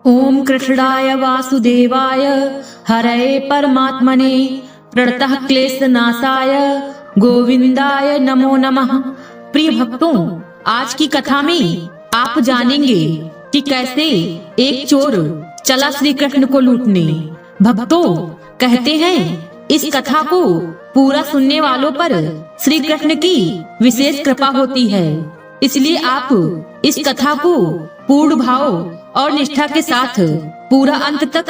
ओम कृष्णाय वासुदेवाय हरये परमात्मने प्रणतः क्लेशनाशाय गोविंदाय नमो नमः। प्रिय भक्तों, आज की कथा में आप जानेंगे कि कैसे एक चोर चला श्री कृष्ण को लूटने। भक्तों, कहते हैं इस कथा को पूरा सुनने वालों पर श्री कृष्ण की विशेष कृपा होती है। इसलिए आप इस कथा को पूर्ण भाव और निष्ठा के साथ पूरा अंत तक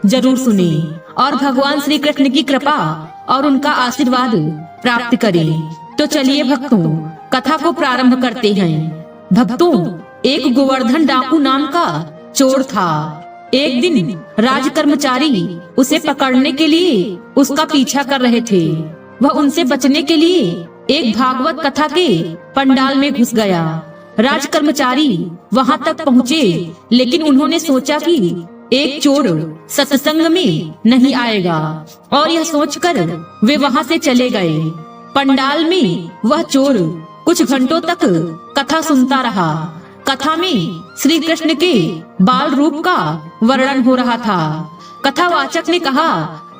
जरूर सुने और भगवान श्री कृष्ण की कृपा और उनका आशीर्वाद प्राप्त करें। तो चलिए भक्तों, कथा को प्रारंभ करते हैं। भक्तों, एक गोवर्धन डाकू नाम का चोर था। एक दिन राज कर्मचारी उसे पकड़ने के लिए उसका पीछा कर रहे थे। वह उनसे बचने के लिए एक भागवत कथा के पंडाल में घुस गया। राज कर्मचारी वहां तक पहुँचे, लेकिन उन्होंने सोचा कि एक चोर सत्संग में नहीं आएगा, और यह सोचकर वे वहां से चले गए। पंडाल में वह चोर कुछ घंटों तक कथा सुनता रहा। कथा में श्री कृष्ण के बाल रूप का वर्णन हो रहा था। कथावाचक ने कहा,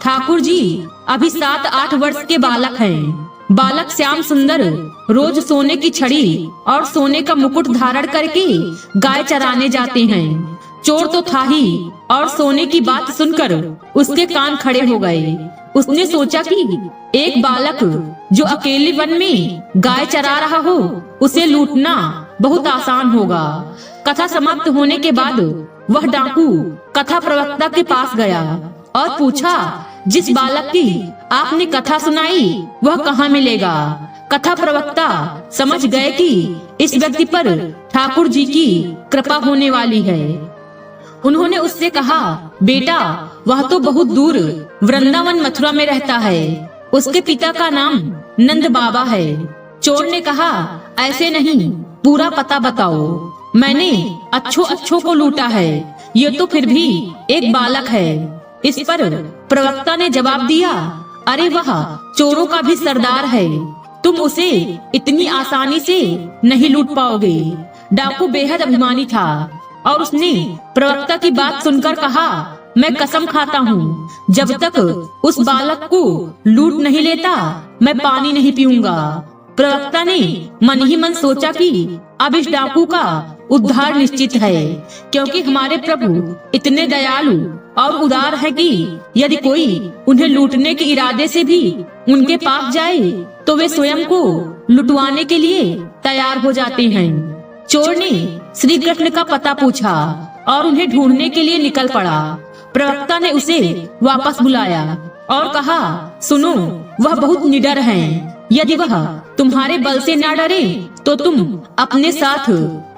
ठाकुर जी अभी 7-8 वर्ष के बालक हैं। बालक श्याम सुंदर रोज सोने की छड़ी और सोने का मुकुट धारण करके गाय चराने जाते हैं। चोर तो था ही, और सोने की बात सुनकर उसके कान खड़े हो गए। उसने सोचा कि एक बालक जो अकेले वन में गाय चरा रहा हो, उसे लूटना बहुत आसान होगा। कथा समाप्त होने के बाद वह डाकू कथा प्रवक्ता के पास गया और पूछा, जिस बालक की आपने कथा सुनाई वह कहाँ मिलेगा? कथा प्रवक्ता समझ गए कि इस व्यक्ति पर ठाकुर जी की कृपा होने वाली है। उन्होंने उससे कहा, बेटा वह तो बहुत दूर वृंदावन मथुरा में रहता है। उसके पिता का नाम नंद बाबा है। चोर ने कहा, ऐसे नहीं, पूरा पता बताओ। मैंने अच्छों को लूटा है, ये तो फिर भी एक बालक है। इस पर प्रवक्ता ने जवाब दिया, अरे वह चोरों का भी सरदार है, तुम उसे इतनी आसानी से नहीं लूट पाओगे। डाकू बेहद अभिमानी था और उसने प्रवक्ता की बात सुनकर कहा, मैं कसम खाता हूँ, जब तक उस बालक को लूट नहीं लेता मैं पानी नहीं पीऊंगा। प्रवक्ता ने मन ही मन सोचा कि अब इस डाकू का उद्धार निश्चित है, क्योंकि हमारे प्रभु इतने दयालु और उदार है कि यदि कोई उन्हें लूटने के इरादे से भी उनके पास जाए तो वे स्वयं को लुटवाने के लिए तैयार हो जाते हैं। चोर ने श्री कृष्ण का पता पूछा और उन्हें ढूंढने के लिए निकल पड़ा। प्रवक्ता ने उसे वापस बुलाया और कहा, सुनो, वह बहुत निडर है। यदि वह तुम्हारे बल से न डरे तो तुम अपने साथ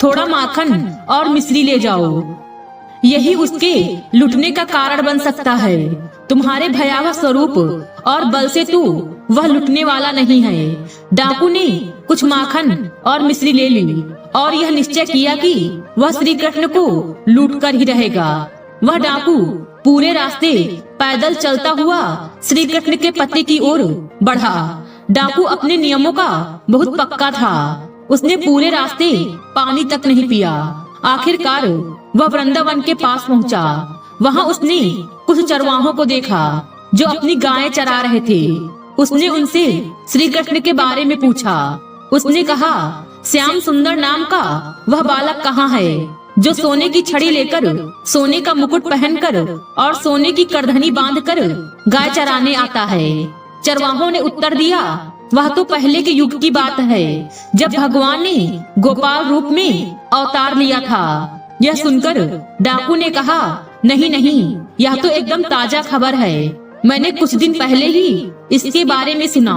थोड़ा माखन और मिश्री ले जाओ, यही उसके लुटने का कारण बन सकता है। तुम्हारे भयावह स्वरूप और बल से तू वह लुटने वाला नहीं है। डाकू ने कुछ माखन और मिश्री ले ली और यह निश्चय किया कि वह श्री कृष्ण को लूट कर ही रहेगा। वह डाकू पूरे रास्ते पैदल चलता हुआ श्री कृष्ण के पति की ओर बढ़ा। डाकू अपने नियमों का बहुत पक्का था। उसने पूरे रास्ते पानी तक नहीं पिया। आखिरकार वह वृंदावन के पास पहुंचा। वहां उसने कुछ चरवाहों को देखा जो अपनी गायें चरा रहे थे। उसने उनसे श्री कृष्ण के बारे में पूछा। उसने कहा, श्याम सुंदर नाम का वह बालक कहाँ है जो सोने की छड़ी लेकर, सोने का मुकुट पहनकर और सोने की करधनी बांधकर गाय चराने आता है? चरवाहों ने उत्तर दिया, वह तो पहले के युग की बात है, जब भगवान ने गोपाल रूप में अवतार लिया था। यह सुनकर डाकू ने कहा, नहीं, यह तो एकदम ताजा खबर है। मैंने कुछ दिन पहले ही इसके बारे में सुना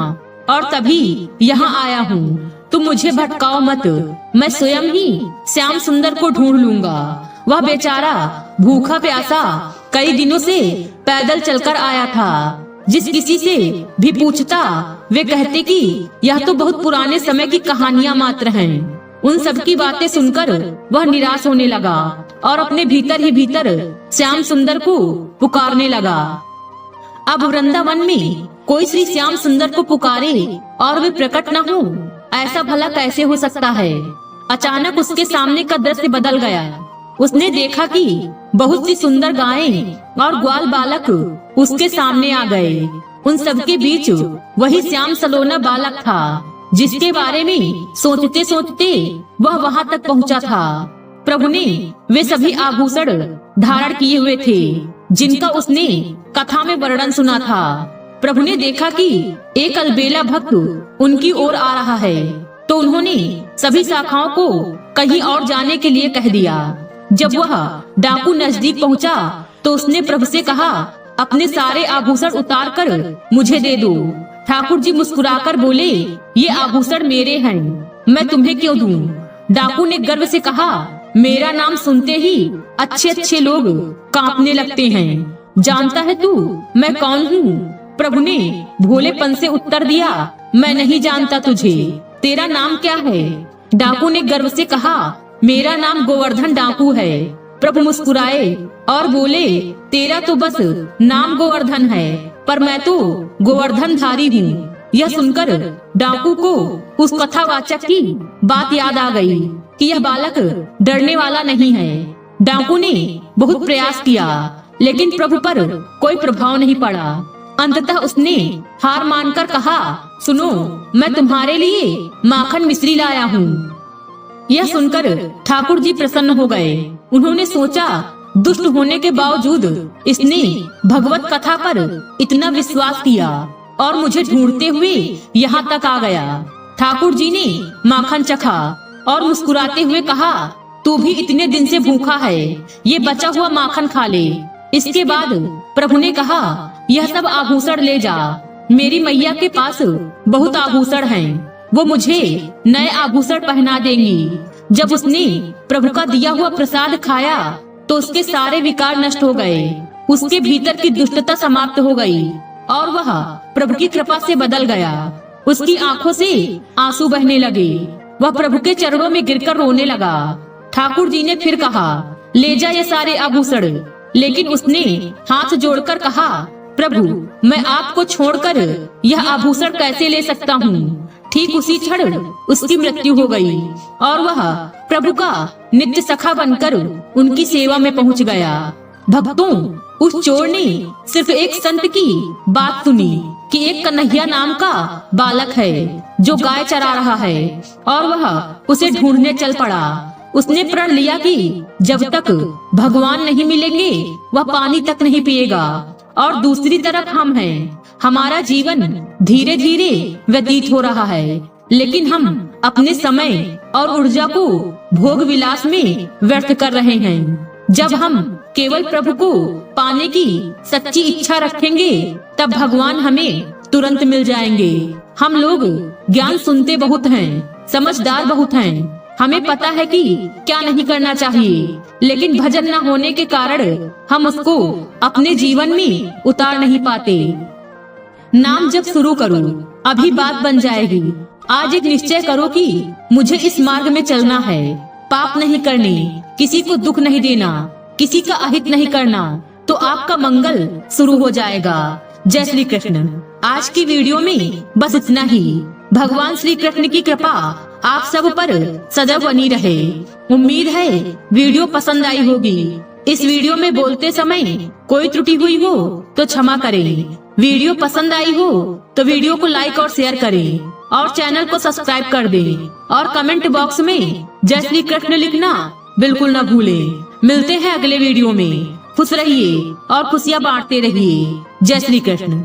और तभी यहाँ आया हूँ। तुम मुझे भटकाओ मत, मैं स्वयं ही श्याम सुंदर को ढूंढ लूंगा। वह बेचारा भूखा प्यासा कई दिनों से पैदल चलकर आया था। जिस किसी से भी पूछता वे कहते कि यह तो बहुत पुराने समय की कहानियां मात्र हैं। उन सब की बातें सुनकर वह निराश होने लगा और अपने भीतर ही भीतर श्याम सुंदर को पुकारने लगा। अब वृंदावन में कोई श्री श्याम सुंदर को पुकारे और वे प्रकट न हो, ऐसा भला कैसे हो सकता है? अचानक उसके सामने का दृश्य बदल गया। उसने देखा कि बहुत सी सुंदर गायें और ग्वाल बालक उसके सामने आ गए। उन सबके बीच वही श्याम सलोना बालक था जिसके बारे में सोचते सोचते वह वहां तक पहुंचा था। प्रभु ने वे सभी आभूषण धारण किए हुए थे जिनका उसने कथा में वर्णन सुना था। प्रभु ने देखा कि एक अलबेला भक्त उनकी ओर आ रहा है, तो उन्होंने सभी शाखाओं को कहीं और जाने के लिए कह दिया। जब वह डाकू नजदीक पहुंचा, तो उसने प्रभु से कहा, अपने सारे आभूषण उतार कर मुझे दे दो। ठाकुर जी मुस्कुराकर बोले, ये आभूषण मेरे हैं, मैं तुम्हें क्यों दूं? डाकू ने गर्व से कहा, मेरा नाम सुनते ही अच्छे अच्छे लोग कांपने लगते हैं। जानता है तू मैं कौन हूँ? प्रभु ने भोलेपन से उत्तर दिया, मैं नहीं जानता तुझे। तेरा नाम क्या है? डाकू ने गर्व से कहा, मेरा नाम गोवर्धन डाकू है। प्रभु मुस्कुराए और बोले, तेरा तो बस नाम गोवर्धन है, पर मैं तो गोवर्धन धारी हूँ। यह सुनकर डाकू को उस कथावाचक की बात याद आ गई कि यह बालक डरने वाला नहीं है। डाकू ने बहुत प्रयास किया, लेकिन प्रभु पर कोई प्रभाव नहीं पड़ा। अंततः उसने हार मानकर कहा, सुनो, मैं तुम्हारे लिए माखन मिश्री लाया हूँ। यह सुनकर ठाकुर जी प्रसन्न हो गए। उन्होंने सोचा, दुष्ट होने के बावजूद इसने भगवत कथा पर इतना विश्वास किया और मुझे ढूंढते हुए यहाँ तक आ गया। ठाकुर जी ने माखन चखा और मुस्कुराते हुए कहा, तू भी इतने दिन से भूखा है, ये बचा हुआ माखन खा ले। इसके बाद प्रभु ने कहा, यह सब आभूषण ले जा। मेरी मैया के पास बहुत आभूषण हैं, वो मुझे नए आभूषण पहना देंगी। जब उसने प्रभु का दिया हुआ प्रसाद खाया, तो उसके सारे विकार नष्ट हो गए। उसके भीतर की दुष्टता समाप्त हो गई और वह प्रभु की कृपा से बदल गया। उसकी आंखों से आंसू बहने लगे। वह प्रभु के चरणों में गिरकर रोने लगा। ठाकुर जी ने फिर कहा, ले जा ये सारे आभूषण। लेकिन उसने हाथ जोड़कर कहा, प्रभु, मैं आपको छोड़कर यह आभूषण कैसे ले सकता हूँ? ठीक उसी क्षण उसकी मृत्यु हो गई और वह प्रभु का नित्य सखा बनकर उनकी सेवा में पहुँच गया। भक्तों, उस चोर ने सिर्फ एक संत की बात सुनी कि एक कन्हैया नाम का बालक है जो गाय चरा रहा है, और वह उसे ढूंढने चल पड़ा। उसने प्रण लिया कि जब तक भगवान नहीं मिलेंगे वह पानी तक नहीं पिएगा। और दूसरी तरफ हम हैं, हमारा जीवन धीरे धीरे व्यतीत हो रहा है, लेकिन हम अपने समय और ऊर्जा को भोग विलास में व्यर्थ कर रहे हैं। जब हम केवल प्रभु को पाने की सच्ची इच्छा रखेंगे, तब भगवान हमें तुरंत मिल जाएंगे। हम लोग ज्ञान सुनते बहुत हैं, समझदार बहुत हैं, हमें पता है कि क्या नहीं करना चाहिए, लेकिन भजन न होने के कारण हम उसको अपने जीवन में उतार नहीं पाते। नाम जब शुरू करो, अभी बात बन जाएगी। आज एक निश्चय करो कि मुझे इस मार्ग में चलना है। पाप नहीं करने, किसी को दुख नहीं देना, किसी का अहित नहीं करना, तो आपका मंगल शुरू हो जाएगा। जय श्री कृष्ण। आज की वीडियो में बस इतना ही। भगवान श्री कृष्ण की कृपा आप सब पर सदैव बनी रहे। उम्मीद है वीडियो पसंद आई होगी। इस वीडियो में बोलते समय कोई त्रुटि हुई हो तो क्षमा करें। वीडियो पसंद आई हो तो वीडियो को लाइक और शेयर करें और चैनल को सब्सक्राइब कर दें और कमेंट बॉक्स में जय श्री कृष्ण लिखना बिल्कुल न भूलें। मिलते हैं अगले वीडियो में। खुश रहिए और खुशियाँ बांटते रहिए। जय श्री कृष्ण।